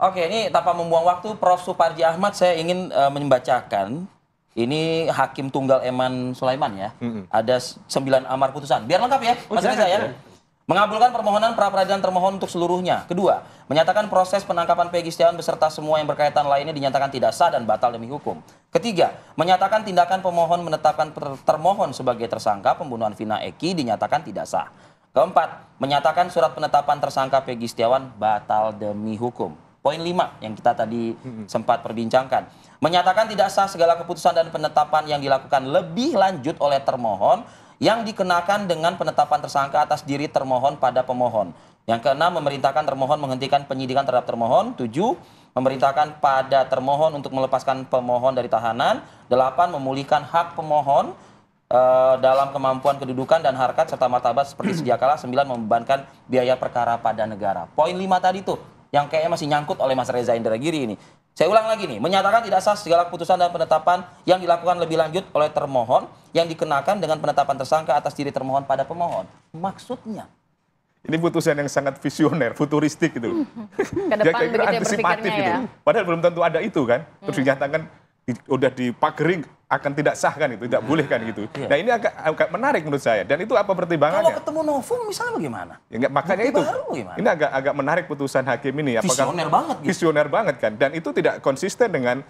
Oke, ini tanpa membuang waktu, Prof. Suparji Ahmad, saya ingin membacakan. Ini Hakim Tunggal Eman Sulaiman ya. Ada 9 amar putusan. Biar lengkap ya, Mas Reza ya. Mengabulkan permohonan pra-peradilan termohon untuk seluruhnya. Kedua, menyatakan proses penangkapan Peggy Setiawan beserta semua yang berkaitan lainnya dinyatakan tidak sah dan batal demi hukum. Ketiga, menyatakan tindakan pemohon menetapkan termohon sebagai tersangka pembunuhan Vina Eki dinyatakan tidak sah. Keempat, menyatakan surat penetapan tersangka Peggy Setiawan batal demi hukum. Poin 5 yang kita tadi sempat perbincangkan. Menyatakan tidak sah segala keputusan dan penetapan yang dilakukan lebih lanjut oleh termohon yang dikenakan dengan penetapan tersangka atas diri termohon pada pemohon. Yang keenam, memerintahkan termohon menghentikan penyidikan terhadap termohon. 7, memerintahkan pada termohon untuk melepaskan pemohon dari tahanan. 8, memulihkan hak pemohon dalam kemampuan kedudukan dan harkat serta martabat seperti sedia kala. 9, membebankan biaya perkara pada negara. Poin 5 tadi tuh yang kayaknya masih nyangkut oleh Mas Reza Indragiri ini. Saya ulang lagi nih, menyatakan tidak sah segala keputusan dan penetapan yang dilakukan lebih lanjut oleh termohon yang dikenakan dengan penetapan tersangka atas diri termohon pada pemohon. Maksudnya? Ini putusan yang sangat visioner, futuristik gitu. Ke depan begitu ya antisipatif berpikirnya gitu. ya. Padahal belum tentu ada itu kan. Terus dinyatakan udah dipagering akan tidak sah kan itu, tidak boleh kan gitu. Iya. Nah ini agak menarik menurut saya. Dan itu apa Kalau pertimbangannya? ketemu novum misalnya bagaimana? Ya, makanya Bukti itu, baru gimana? ini agak menarik putusan hakim ini. Visioner banget gitu. Visioner banget kan. Dan itu tidak konsisten dengan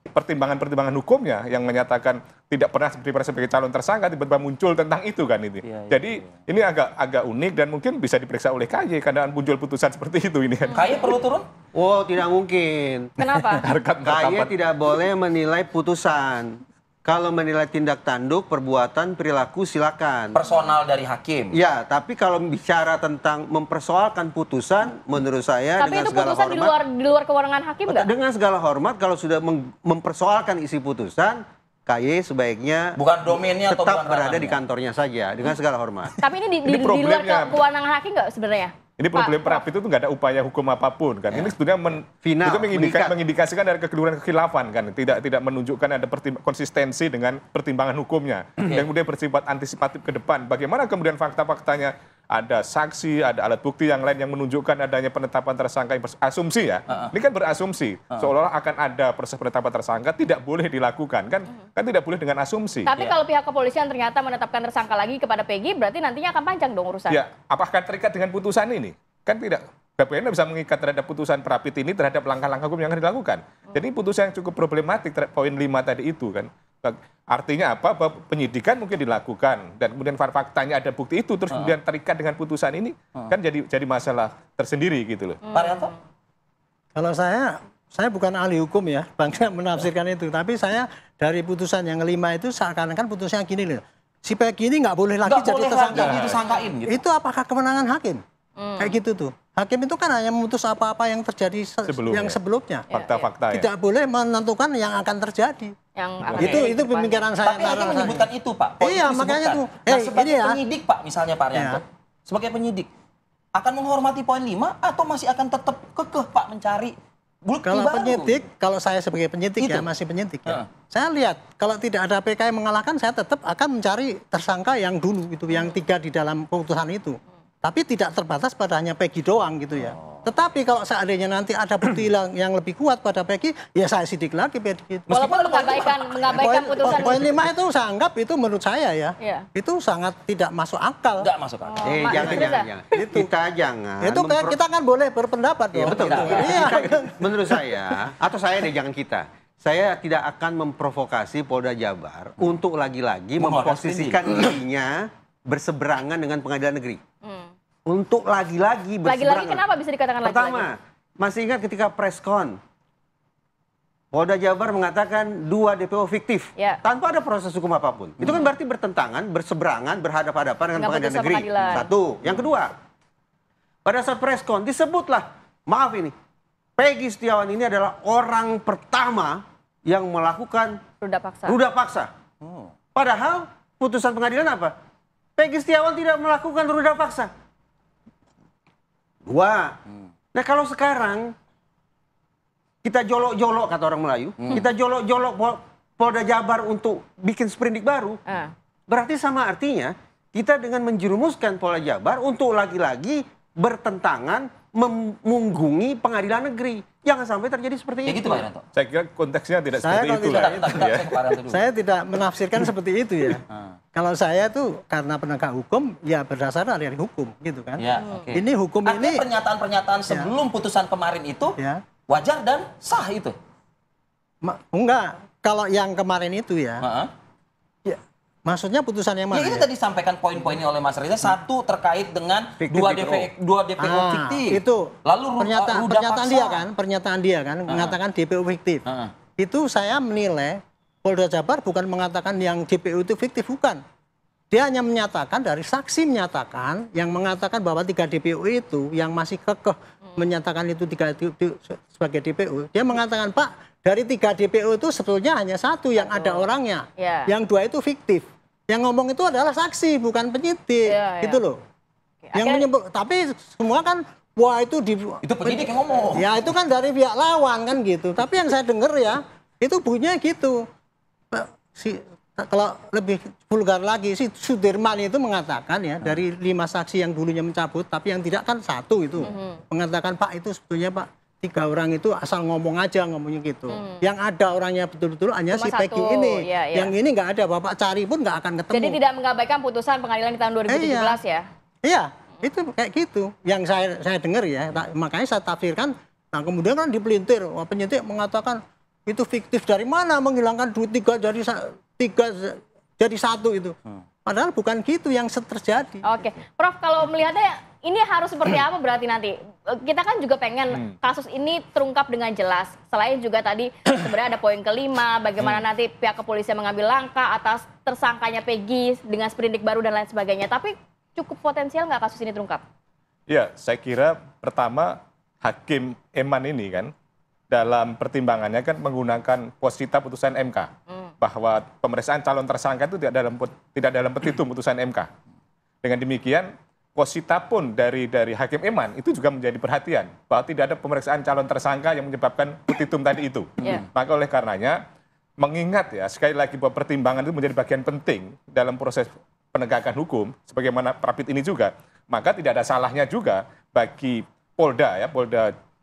pertimbangan-pertimbangan hukumnya yang menyatakan tidak pernah diperiksa sebagai calon tersangka, tiba-tiba muncul tentang itu kan ini. Jadi ini agak unik dan mungkin bisa diperiksa oleh KY karena muncul putusan seperti itu ini. KY perlu turun? Oh, tidak mungkin. Kenapa? Harkat KY martabat. tidak boleh menilai putusan. Kalau menilai tindak tanduk, perbuatan, perilaku silakan. Personal dari hakim. Ya, tapi kalau bicara tentang mempersoalkan putusan, menurut saya Tapi dengan itu segala putusan hormat, di luar kewenangan hakim nggak? dengan segala hormat kalau sudah mempersoalkan isi putusan, KY sebaiknya Bukan domainnya atau tetap bukan berada di ranahnya. kantornya saja dengan segala hormat. Tapi ini Ini di luar problemnya. kewenangan hakim nggak sebenarnya? Ini problem Prap itu tuh nggak ada upaya hukum apapun kan. Ini sebetulnya Final, itu mengikat. mengindikasikan dari kekeliruan kekhilafan kan. Tidak menunjukkan ada konsistensi dengan pertimbangan hukumnya. Dan kemudian bersifat antisipatif ke depan. Bagaimana kemudian fakta-faktanya ada saksi, ada alat bukti yang lain yang menunjukkan adanya penetapan tersangka yang asumsi ya. Ini kan berasumsi. Seolah-olah akan ada proses penetapan tersangka tidak boleh dilakukan kan. Kan tidak boleh dengan asumsi. Tapi kalau pihak kepolisian ternyata menetapkan tersangka lagi kepada Peggy, berarti nantinya akan panjang dong urusan. Ya, apakah terikat dengan putusan ini? Kan tidak. BPN bisa mengikat terhadap putusan Prapit ini terhadap langkah-langkah hukum yang akan dilakukan. Jadi putusan yang cukup problematik poin 5 tadi itu kan. Artinya apa? Bahwa penyidikan mungkin dilakukan dan kemudian faktanya ada bukti itu terus kemudian terikat dengan putusan ini kan jadi masalah tersendiri gitu loh. Pak Rianto? Kalau saya bukan ahli hukum ya, bangga menafsirkan itu. Tapi saya dari putusan yang kelima itu seakan-akan putusannya gini loh. Si Peggy ini nggak boleh lagi Nggak jadi boleh tersangka. lagi disangkain gitu. Itu apakah kemenangan hakim? Kayak gitu tuh. Hakim itu kan hanya memutus apa-apa yang terjadi yang sebelumnya. Fakta-fakta ya. Tidak boleh menentukan yang akan terjadi. Yang akan Itu terjadi ke pemikiran depannya. saya. Tapi hakim menyebutkan itu Pak. Poin Iya, itu makanya disebutkan. tuh. Nah, sebagai ini ya. penyidik Pak, misalnya Pak Rianto. Sebagai penyidik, akan menghormati poin 5 atau masih akan tetap kekeh Pak mencari bukti Kalau baru? penyidik, kalau saya sebagai penyidik ya, Itu. masih penyidik ya. Saya lihat, kalau tidak ada PK yang mengalahkan, saya tetap akan mencari tersangka yang dulu, gitu, yang 3 di dalam keputusan itu. Tapi tidak terbatas pada hanya Peggy doang gitu ya. Tetapi kalau seandainya nanti ada bukti yang lebih kuat pada Peggy, ya saya sidik lagi Peggy. Walaupun mengabaikan putusan. Poin 5 itu saya anggap itu menurut saya ya, Iya. itu sangat tidak masuk akal. Nggak masuk akal. Jangan. Kita jangan. Itu kayak kita kan boleh berpendapat dong. Ya, betul. Iya. Menurut saya, atau saya deh, jangan kita. Saya tidak akan memprovokasi Polda Jabar untuk lagi-lagi memposisikan dirinya berseberangan dengan pengadilan negeri. Untuk lagi-lagi berseberangan. Lagi-lagi kenapa bisa dikatakan lagi-lagi? Pertama, masih ingat ketika preskon, Polda Jabar mengatakan 2 DPO fiktif Ya. tanpa ada proses hukum apapun. Itu kan berarti bertentangan, berseberangan, berhadapan-hadapan dengan Nggak pengadilan putusan negeri. pengadilan. Satu. Yang kedua, pada saat preskon disebutlah, maaf ini, Peggy Setiawan ini adalah orang pertama yang melakukan ruda paksa. Padahal putusan pengadilan apa? Peggy Setiawan tidak melakukan ruda paksa. 2. Nah kalau sekarang kita jolok-jolok kata orang Melayu, kita jolok-jolok Polda Jabar untuk bikin sprindik baru, berarti sama artinya kita dengan menjerumuskan Polda Jabar untuk lagi-lagi bertentangan memunggungi pengadilan negeri. Jangan sampai terjadi seperti Ya itu. gitu Pak Wiranto. Saya kira konteksnya tidak Saya seperti kalau itu tidak- lah. Bentar, saya ke Pak Wiranto dulu. Saya tidak menafsirkan seperti itu ya. Kalau saya tuh karena penegak hukum ya berdasarkan dari hukum gitu kan. Ya, oke. Ini hukum Artinya ini pernyataan-pernyataan sebelum putusan kemarin itu ya wajar dan sah itu. enggak. Kalau yang kemarin itu ya, Heeh. ya maksudnya putusan yang Ya mana? ini ya? tadi sampaikan poin-poinnya oleh Mas Reza. Satu terkait dengan Fiktif dua DPO Ah, fiktif. itu Lalu pernyataan ruda pernyataan dia kan mengatakan DPO fiktif. Heeh. Itu saya menilai Polda Jabar bukan mengatakan yang DPO itu fiktif, bukan. Dia hanya menyatakan dari saksi menyatakan yang mengatakan bahwa 3 DPO itu yang masih kekeh menyatakan itu 3 sebagai DPO. Dia mengatakan, Pak, dari 3 DPO itu sebetulnya hanya 1 yang ada orangnya. Ya. Yang 2 itu fiktif. Yang ngomong itu adalah saksi, bukan penyidik. Ya, ya. Gitu loh. Oke, Yang akhirnya- menyebut, tapi semua kan wah itu Itu penyidik yang ngomong. Ya itu kan dari pihak lawan kan gitu. Tapi yang saya dengar ya itu bunyinya gitu. Kalau lebih vulgar lagi si Sudirman itu mengatakan ya dari 5 saksi yang dulunya mencabut tapi yang tidak kan 1 itu mengatakan Pak itu sebetulnya Pak 3 orang itu asal ngomong aja ngomongnya gitu. Yang ada orangnya betul-betul hanya Cuma si Peggy 1, ini. ya, ya. Yang ini nggak ada Bapak cari pun nggak akan ketemu. Jadi tidak mengabaikan putusan pengadilan di tahun 2017 ya? Iya, itu kayak gitu. Yang saya dengar ya, makanya saya tafsirkan. Nah kemudian kan dipelintir, wah, penyidik mengatakan itu fiktif dari mana menghilangkan 3 jadi 1 itu. Padahal bukan gitu yang terjadi. Oke, Prof, kalau melihatnya ini harus seperti apa berarti nanti? Kita kan juga pengen kasus ini terungkap dengan jelas. Selain juga tadi sebenarnya ada poin kelima, bagaimana nanti pihak kepolisian mengambil langkah atas tersangkanya Peggy dengan sprindik baru dan lain sebagainya. Tapi cukup potensial nggak kasus ini terungkap? Ya, saya kira pertama Hakim Eman ini kan dalam pertimbangannya kan menggunakan posita putusan MK bahwa pemeriksaan calon tersangka itu tidak dalam petitum putusan MK. Dengan demikian posita pun dari Hakim Eman itu juga menjadi perhatian bahwa tidak ada pemeriksaan calon tersangka yang menyebabkan petitum tadi itu. Yeah. Maka oleh karenanya mengingat ya sekali lagi bahwa pertimbangan itu menjadi bagian penting dalam proses penegakan hukum sebagaimana Prapit ini juga, maka tidak ada salahnya juga bagi Polda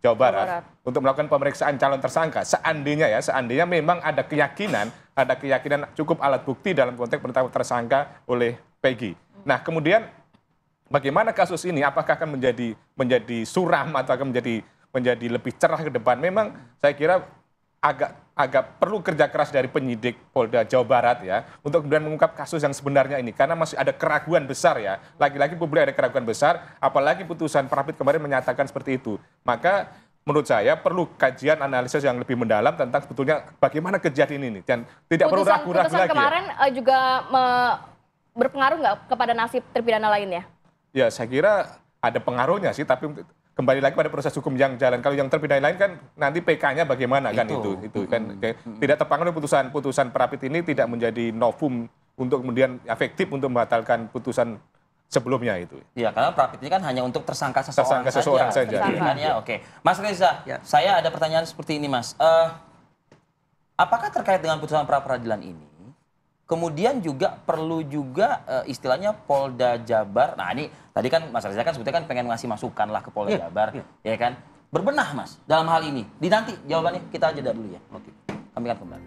Jawa Barat untuk melakukan pemeriksaan calon tersangka seandainya memang ada keyakinan cukup alat bukti dalam konteks penetapan tersangka oleh Peggy. Nah, kemudian bagaimana kasus ini apakah akan menjadi suram atau akan menjadi lebih cerah ke depan? Memang saya kira agak perlu kerja keras dari penyidik Polda Jawa Barat ya untuk kemudian mengungkap kasus yang sebenarnya ini karena masih ada keraguan besar ya. Lagi-lagi publik ada keraguan besar, apalagi putusan Prapit kemarin menyatakan seperti itu. Maka menurut saya perlu kajian analisis yang lebih mendalam tentang sebetulnya bagaimana kejadian ini dan tidak perlu ragu-ragu Putusan lagi. kemarin juga berpengaruh nggak kepada nasib terpidana lainnya? Ya, saya kira ada pengaruhnya sih, tapi kembali lagi pada proses hukum yang jalan. Kalau yang terpidana lain kan nanti PK-nya bagaimana kan itu kan tidak terpengaruh putusan Prapit ini tidak menjadi novum untuk kemudian efektif untuk membatalkan putusan sebelumnya itu. Ya, karena Prapit ini kan hanya untuk tersangka seseorang saja. Penyidikannya, oke. Mas Reza, saya ada pertanyaan seperti ini, Mas. Apakah terkait dengan putusan pra-peradilan ini, kemudian juga perlu juga istilahnya Polda Jabar, nah ini tadi kan Mas Reza kan sebetulnya kan pengen ngasih masukan lah ke Polda Jabar, ya kan? Berbenah, Mas, dalam hal ini. Nanti jawabannya kita jeda dulu ya. Oke, kami akan kembali.